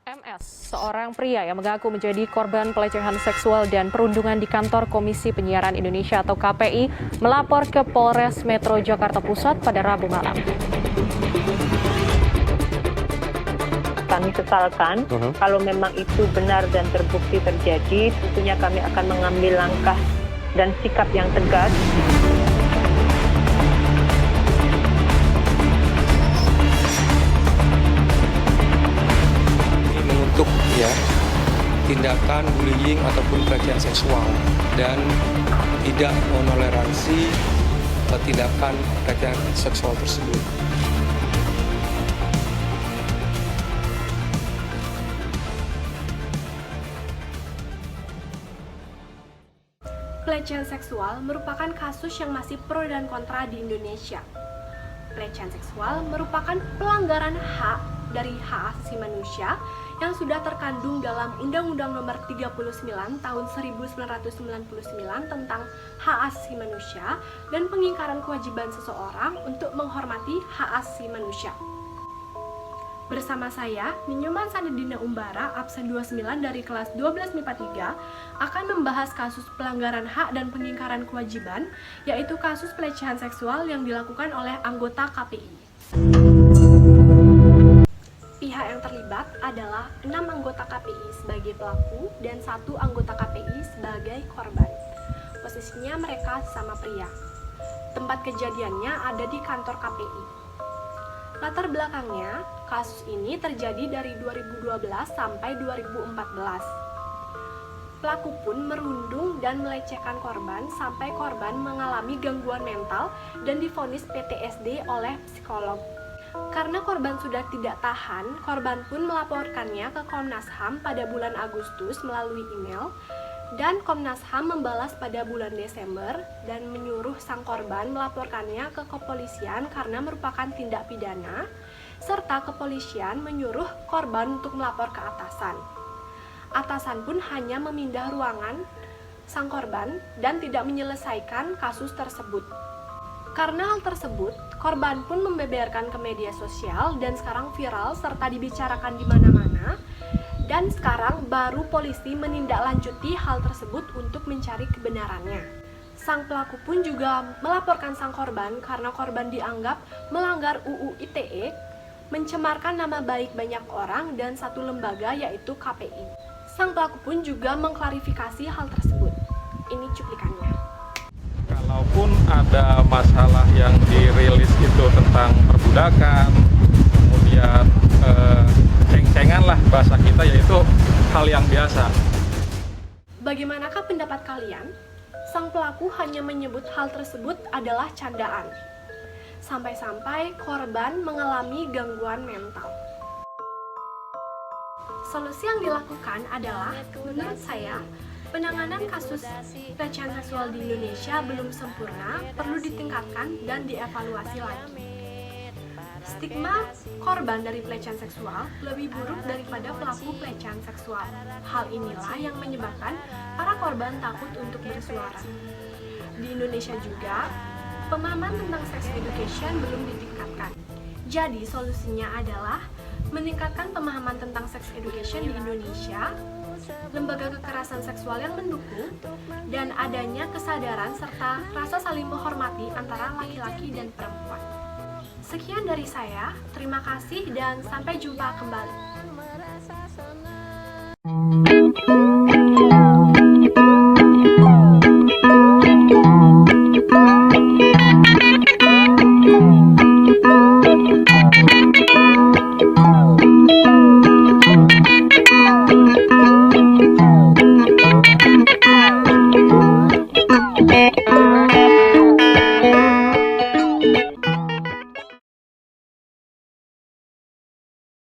MS, seorang pria yang mengaku menjadi korban pelecehan seksual dan perundungan di kantor Komisi Penyiaran Indonesia atau KPI, melapor ke Polres Metro Jakarta Pusat pada Rabu malam. Kami sesalkan kalau memang itu benar dan terbukti terjadi, tentunya kami akan mengambil langkah dan sikap yang tegas. Untuk tindakan bullying ataupun pelecehan seksual dan tidak menoleransi tindakan pelecehan seksual tersebut. Pelecehan seksual merupakan kasus yang masih pro dan kontra di Indonesia. Pelecehan seksual merupakan pelanggaran hak dari hak asasi manusia yang sudah terkandung dalam Undang-Undang Nomor 39 Tahun 1999 tentang Hak Asasi Manusia dan pengingkaran kewajiban seseorang untuk menghormati hak asasi manusia. Bersama saya, Ninyoman Sanidina Umbara, absen 29 dari kelas 12 MIPA 3, akan membahas kasus pelanggaran hak dan pengingkaran kewajiban, yaitu kasus pelecehan seksual yang dilakukan oleh anggota KPI. Pihak yang terlibat adalah 6 anggota KPI sebagai pelaku dan 1 anggota KPI sebagai korban. Posisinya mereka sama pria. Tempat kejadiannya ada di kantor KPI. Latar belakangnya, kasus ini terjadi dari 2012 sampai 2014. Pelaku pun merundung dan melecehkan korban sampai korban mengalami gangguan mental dan divonis PTSD oleh psikolog. Karena korban sudah tidak tahan, korban pun melaporkannya ke Komnas HAM pada bulan Agustus melalui email, dan Komnas HAM membalas pada bulan Desember dan menyuruh sang korban melaporkannya ke kepolisian karena merupakan tindak pidana, serta kepolisian menyuruh korban untuk melapor ke atasan. Atasan pun hanya memindah ruangan sang korban dan tidak menyelesaikan kasus tersebut. Karena hal tersebut, korban pun membeberkan ke media sosial dan sekarang viral serta dibicarakan di mana-mana. Dan sekarang baru polisi menindaklanjuti hal tersebut untuk mencari kebenarannya. Sang pelaku pun juga melaporkan sang korban karena korban dianggap melanggar UU ITE, mencemarkan nama baik banyak orang dan satu lembaga yaitu KPI. Sang pelaku pun juga mengklarifikasi hal tersebut. Ini cuplikannya. Kalaupun ada masalah yang dirilis itu tentang perbudakan, kemudian ceng-cengan lah bahasa kita, yaitu hal yang biasa. Bagaimanakah pendapat kalian? Sang pelaku hanya menyebut hal tersebut adalah candaan. Sampai-sampai korban mengalami gangguan mental. Solusi yang dilakukan adalah, menurut saya, penanganan kasus pelecehan seksual di Indonesia belum sempurna, perlu ditingkatkan dan dievaluasi lagi. Stigma korban dari pelecehan seksual lebih buruk daripada pelaku pelecehan seksual. Hal inilah yang menyebabkan para korban takut untuk bersuara. Di Indonesia juga, pemahaman tentang sex education belum ditingkatkan. Jadi solusinya adalah meningkatkan pemahaman tentang sex education di Indonesia, lembaga kekerasan seksual yang mendukung, dan adanya kesadaran serta rasa saling menghormati antara laki-laki dan perempuan. Sekian dari saya, terima kasih dan sampai jumpa kembali.